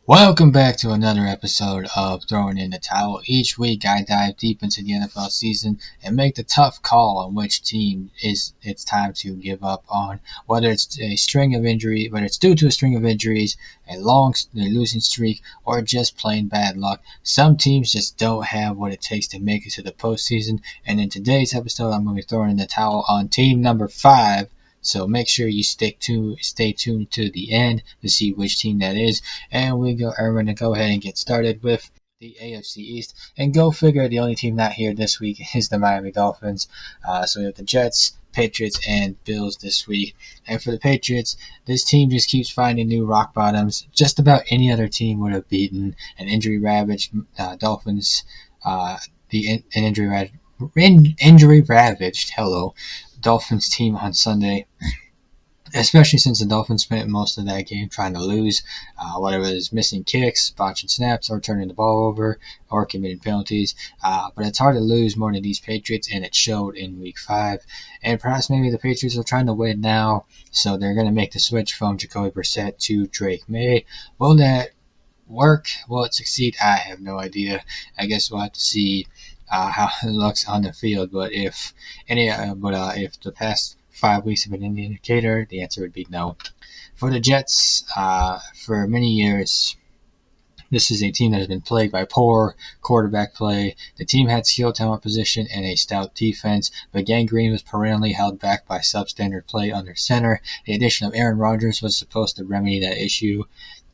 Welcome back to another episode of Throwing in the Towel. Each week I dive deep into the NFL season and make the tough call on which team it's time to give up on, whether it's due to a string of injuries, a long losing streak, or just plain bad luck. Some teams just don't have what it takes to make it to the postseason, and in today's episode I'm going to be throwing in the towel on team number 5. So make sure you stay tuned to the end to see which team that is. And we're going to go ahead and get started with the AFC East. And go figure, the only team not here this week is the Miami Dolphins. So we have the Jets, Patriots, and Bills this week. And for the Patriots, this team just keeps finding new rock bottoms. Just about any other team would have beaten an injury-ravaged Dolphins. Injury-ravaged Dolphins team on Sunday, especially since the Dolphins spent most of that game trying to lose, whether it was missing kicks, botching snaps, or turning the ball over, or committing penalties. But it's hard to lose more than these Patriots, and it showed in Week 5. And perhaps maybe the Patriots are trying to win now, so they're going to make the switch from Jacoby Brissett to Drake May. Will that work? Will it succeed? I have no idea. I guess we'll have to see how it looks on the field. But if the past 5 weeks have been an indicator, the answer would be no. For the Jets, for many years, this is a team that has been plagued by poor quarterback play. The team had skill, talent, position, and a stout defense, but gangrene was perennially held back by substandard play under center. The addition of Aaron Rodgers was supposed to remedy that issue.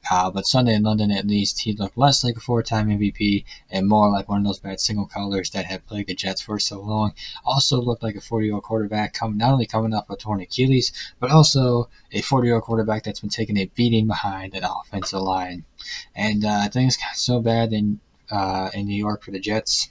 But Sunday in London, at least, he looked less like a 4-time MVP and more like one of those bad single colors that had plagued the Jets for so long. Also looked like a 40-year-old quarterback, not only coming off a torn Achilles, but also a 40-year-old quarterback that's been taking a beating behind an offensive line. And things got so bad in New York for the Jets,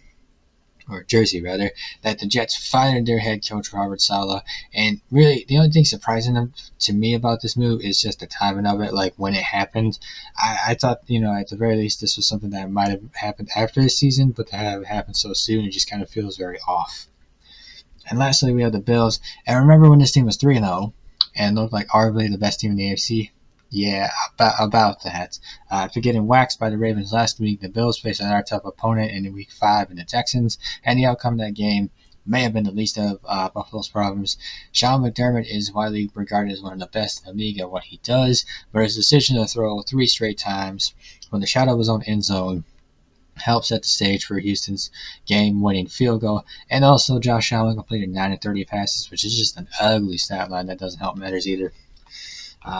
or Jersey rather, that the Jets fired their head coach Robert Saleh. And really, the only thing surprising to me about this move is just the timing of it, like when it happened. I thought, at the very least, this was something that might have happened after the season, but to have it happen so soon, it just kind of feels very off. And lastly, we have the Bills. And remember when this team was 3-0 and looked like arguably the best team in the AFC? Yeah, about that. After getting waxed by the Ravens last week, the Bills faced another tough opponent in Week 5 in the Texans, and the outcome of that game may have been the least of Buffalo's problems. Sean McDermott is widely regarded as one of the best in the league at what he does, but his decision to throw 3 straight times when the Shoutout was on end zone helped set the stage for Houston's game-winning field goal. And also, Josh Allen completed 9 of 30 passes, which is just an ugly stat line that doesn't help matters either.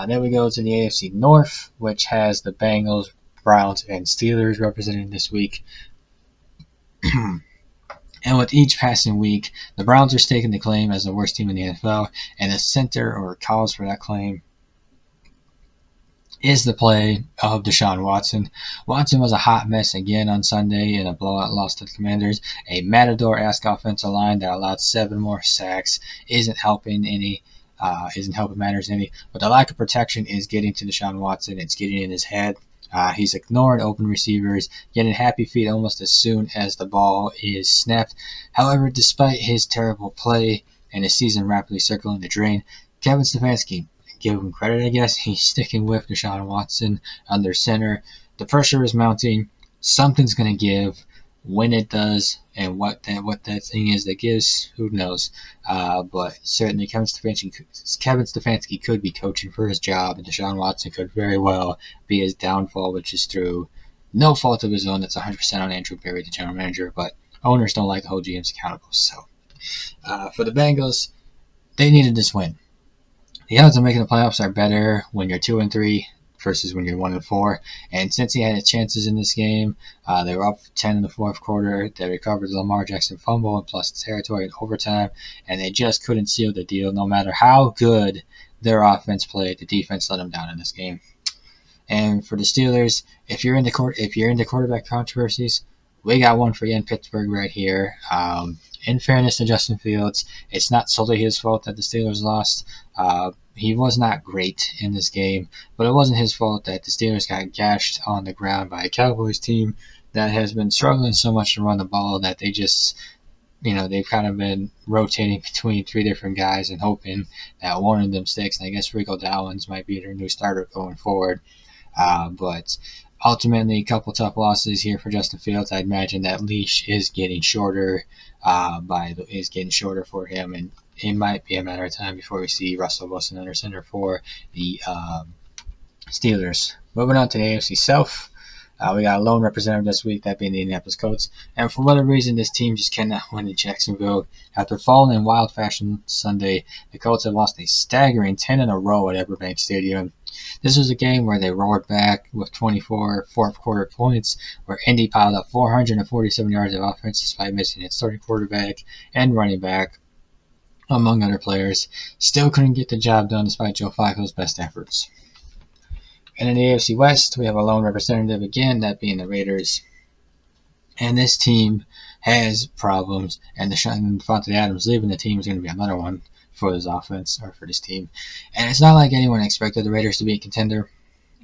Then we go to the AFC North, which has the Bengals, Browns, and Steelers represented this week. And with each passing week, the Browns are staking the claim as the worst team in the NFL, and the center or cause for that claim is the play of Deshaun Watson. Watson was a hot mess again on Sunday in a blowout loss to the Commanders. A Matador-esque offensive line that allowed 7 more sacks isn't helping matters any, but the lack of protection is getting to Deshaun Watson. It's getting in his head. He's ignoring open receivers, getting happy feet almost as soon as the ball is snapped. However, despite his terrible play and his season rapidly circling the drain, Kevin Stefanski, give him credit, I guess, he's sticking with Deshaun Watson under center. The pressure is mounting. Something's going to give. When it does, and what that thing is that gives, who knows? But certainly Kevin Stefanski could be coaching for his job, and Deshaun Watson could very well be his downfall, which is through no fault of his own. That's 100% on Andrew Berry, the general manager, but owners don't like to hold GMs accountable. So for the Bengals, they needed this win. The odds of making the playoffs are better when you're 2-3 versus when you're 1-4. And since he had his chances in this game, they were up 10 in the fourth quarter. They recovered the Lamar Jackson fumble and plus territory in overtime, and they just couldn't seal the deal. No matter how good their offense played, the defense let them down in this game. And for the Steelers, if you're into quarterback controversies, we got one for you in Pittsburgh right here. In fairness to Justin Fields, it's not solely his fault that the Steelers lost. He was not great in this game, but it wasn't his fault that the Steelers got gashed on the ground by a Cowboys team that has been struggling so much to run the ball that they just, they've kind of been rotating between 3 different guys and hoping that one of them sticks. And I guess Rico Dowens might be their new starter going forward. But Ultimately, a couple tough losses here for Justin Fields. I imagine that leash is getting shorter. Is getting shorter for him, and it might be a matter of time before we see Russell Wilson under center for the Steelers. Moving on to the AFC South. We got a lone representative this week, that being the Indianapolis Colts. And for whatever reason, this team just cannot win in Jacksonville. After falling in wild fashion Sunday, the Colts have lost a staggering 10 in a row at Everbank Stadium. This was a game where they roared back with 24 fourth-quarter points, where Indy piled up 447 yards of offense despite missing its starting quarterback and running back, among other players. Still couldn't get the job done despite Joe Flacco's best efforts. And in the AFC West, we have a lone representative again, that being the Raiders. And this team has problems, and Devontae Adams leaving the team is going to be another one for this offense, or for this team. And it's not like anyone expected the Raiders to be a contender,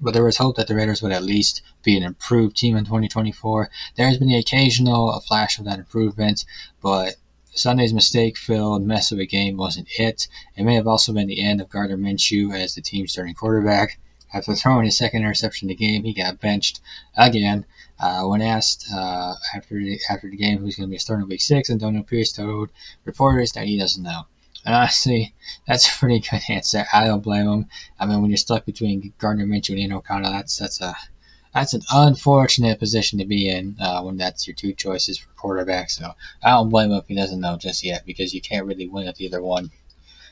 but there was hope that the Raiders would at least be an improved team in 2024. There has been the occasional flash of that improvement, but Sunday's mistake-filled mess of a game wasn't it. It may have also been the end of Gardner Minshew as the team's starting quarterback. After throwing his second interception in the game, he got benched again. When asked after the game who's going to be starting Week 6, Antonio Pierce told reporters that he doesn't know. And honestly, that's a pretty good answer. I don't blame him. I mean, when you're stuck between Gardner Minshew and Ian O'Connell, that's an unfortunate position to be in when that's your two choices for quarterback. So I don't blame him if he doesn't know just yet, because you can't really win with either one.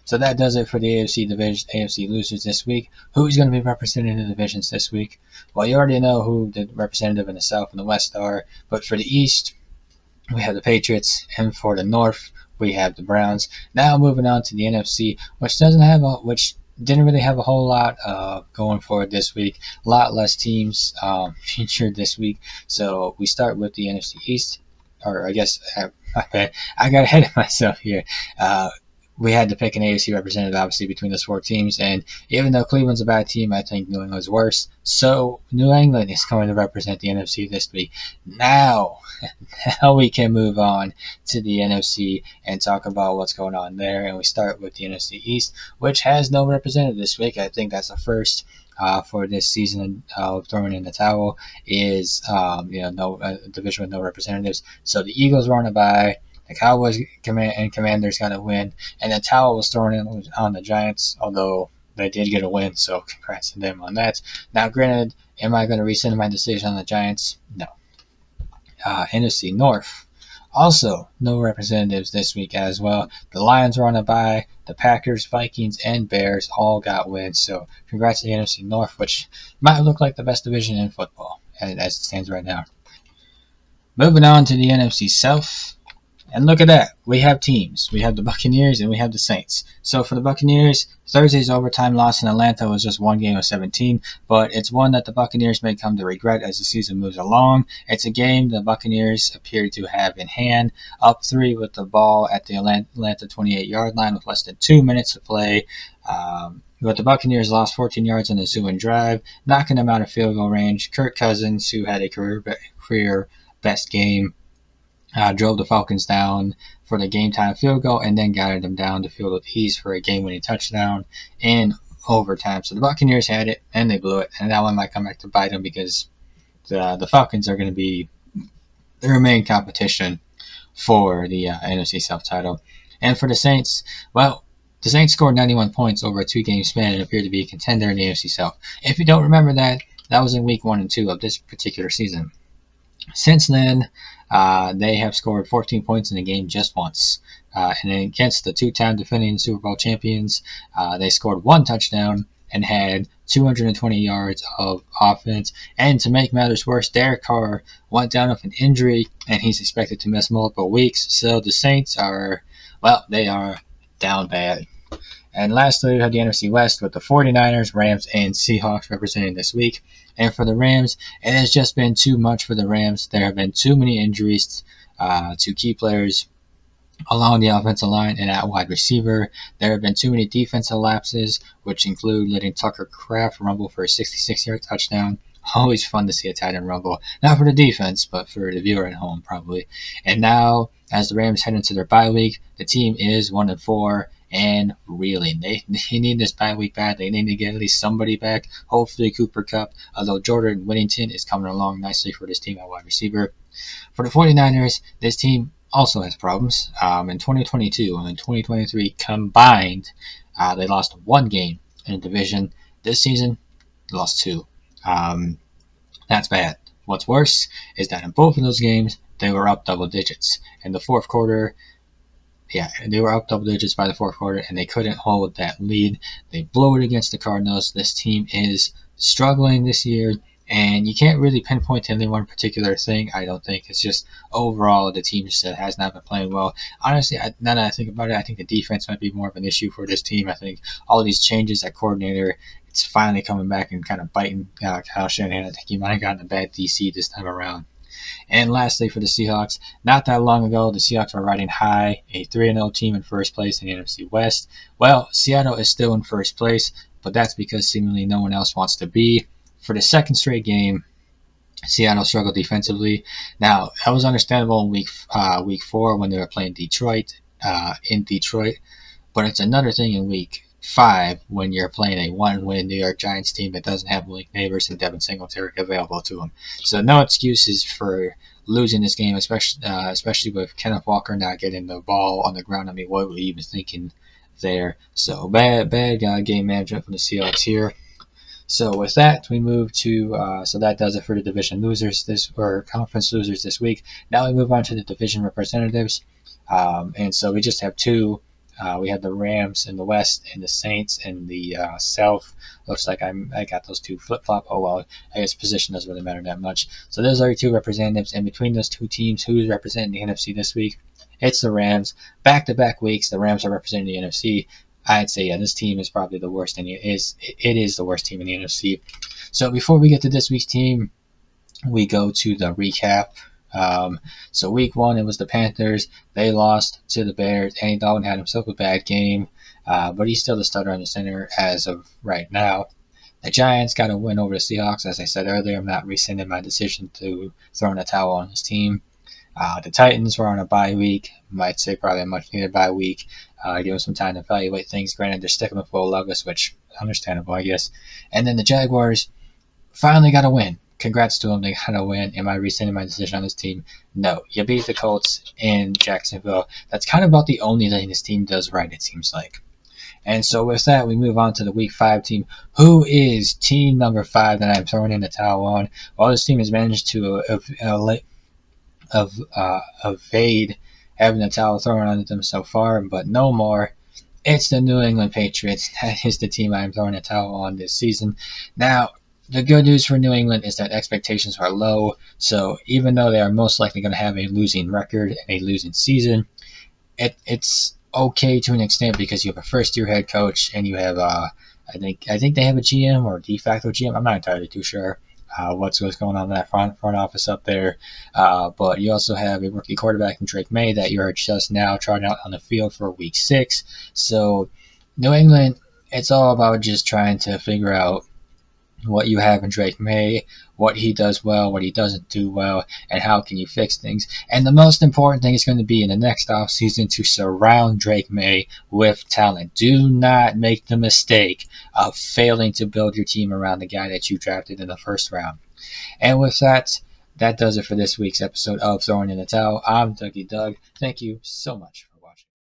So that does it for the AFC Division, AFC losers this week. Who's going to be representing the divisions this week? Well, you already know who the representative in the South and the West are. But for the East, we have the Patriots, and for the North, we have the Browns. Now moving on to the NFC, which didn't really have a whole lot going for it this week. A lot less teams featured this week. So we start with the NFC East, or I guess I got ahead of myself here. We had to pick an AFC representative, obviously, between those four teams. And even though Cleveland's a bad team, I think New England's worse. So New England is going to represent the NFC this week. Now we can move on to the NFC and talk about what's going on there. And we start with the NFC East, which has no representative this week. I think that's the first for this season of throwing in the towel is no division with no representatives. So the Eagles were on a bye. The Cowboys and Commanders got a win, and the towel was thrown in on the Giants, although they did get a win, so congrats to them on that. Now, granted, am I going to rescind my decision on the Giants? No. NFC North, also no representatives this week as well. The Lions were on a bye. The Packers, Vikings, and Bears all got wins, so congrats to the NFC North, which might look like the best division in football as it stands right now. Moving on to the NFC South. And look at that. We have teams. We have the Buccaneers and we have the Saints. So for the Buccaneers, Thursday's overtime loss in Atlanta was just one game of 17, but it's one that the Buccaneers may come to regret as the season moves along. It's a game the Buccaneers appear to have in hand, up 3 with the ball at the Atlanta 28-yard line with less than 2 minutes to play. But the Buccaneers lost 14 yards on the ensuing drive, knocking them out of field goal range. Kirk Cousins, who had a career best game, drove the Falcons down for the game-time field goal and then guided them down the field with ease for a game-winning touchdown in overtime. So the Buccaneers had it, and they blew it. And that one might come back to bite them because the Falcons are going to be their main competition for the NFC South title. And for the Saints, well, the Saints scored 91 points over a 2-game span and appeared to be a contender in the NFC South. If you don't remember that was in Week 1 and 2 of this particular season. Since then, they have scored 14 points in a game just once. And against the 2-time defending Super Bowl champions, they scored 1 touchdown and had 220 yards of offense. And to make matters worse, Derek Carr went down with an injury, and he's expected to miss multiple weeks. So the Saints are down bad. And lastly, we have the NFC West with the 49ers, Rams, and Seahawks representing this week. And for the Rams, it has just been too much for the Rams. There have been too many injuries to key players along the offensive line and at wide receiver. There have been too many defensive lapses, which include letting Tucker Kraft rumble for a 66-yard touchdown. Always fun to see a tight end rumble. Not for the defense, but for the viewer at home, probably. And now, as the Rams head into their bye week, the team is 1-4. and reeling. They need this bye week back. They need to get at least somebody back. Hopefully Cooper Kupp, although Jordan Whittington is coming along nicely for this team at wide receiver. For the 49ers, this team also has problems. In 2022 and in 2023 combined, they lost one game in the division. This season, they lost two. That's bad. What's worse is that in both of those games, they were up double digits. In the fourth quarter, they were up double digits by the fourth quarter, and they couldn't hold that lead. They blew it against the Cardinals. This team is struggling this year, and you can't really pinpoint to any one particular thing, I don't think. It's just overall the team just has not been playing well. Honestly, now that I think about it, I think the defense might be more of an issue for this team. I think all of these changes at coordinator, it's finally coming back and kind of biting Kyle Shanahan. I think he might have gotten a bad DC this time around. And lastly, for the Seahawks, not that long ago, the Seahawks were riding high, a 3-0 team in first place in the NFC West. Well, Seattle is still in first place, but that's because seemingly no one else wants to be. For the second straight game, Seattle struggled defensively. Now, that was understandable in week 4 when they were playing Detroit, in Detroit, but it's another thing in week 5 when you're playing a one-win New York Giants team that doesn't have Malik Neighbors and Devin Singletary available to them. So no excuses for losing this game, especially with Kenneth Walker not getting the ball on the ground. I mean, what were we even thinking there? So bad game management from the Seahawks here. So with that, we move to so that does it for the division losers or conference losers this week. Now we move on to the division representatives, and so we just have two. We have the Rams in the West and the Saints in the South. Looks like I got those two flip-flop. Oh well, I guess position doesn't really matter that much. So those are your two representatives, and between those two teams, who's representing the NFC this week? It's the Rams. Back-to-back weeks, the Rams are representing the NFC. I'd say, this team is probably the worst, and it is the worst team in the NFC. So before we get to this week's team, we go to the recap. So week 1, it was the Panthers. They lost to the Bears. Andy Dalton had himself a bad game, but he's still the starter on the center as of right now. The Giants got a win over the Seahawks. As I said earlier, I'm not rescinding my decision to throw in a towel on this team. The Titans were on a bye week. Might say probably a much needed bye week. Give them some time to evaluate things. Granted, they're sticking with Will Levis, which understandable, I guess. And then the Jaguars finally got a win. Congrats to them. They got a win. Am I rescinding my decision on this team? No. You beat the Colts in Jacksonville. That's kind of about the only thing this team does right, it seems like. And so with that, we move on to the Week 5 team. Who is team number 5 that I'm throwing in the towel on? Well, this team has managed to evade having the towel thrown on them so far, but no more. It's the New England Patriots. That is the team I'm throwing a towel on this season. Now, the good news for New England is that expectations are low, so even though they are most likely going to have a losing record and a losing season, it's okay to an extent because you have a first-year head coach and you have, I think they have a GM or de facto GM. I'm not entirely too sure what's going on in that front office up there, but you also have a rookie quarterback in Drake May that you are just now trotting out on the field for Week 6. So New England, it's all about just trying to figure out what you have in Drake May, what he does well, what he doesn't do well, and how can you fix things. And the most important thing is going to be in the next offseason to surround Drake May with talent. Do not make the mistake of failing to build your team around the guy that you drafted in the first round. And with that, that does it for this week's episode of Throwing in the Towel. I'm Dougie Doug. Thank you so much.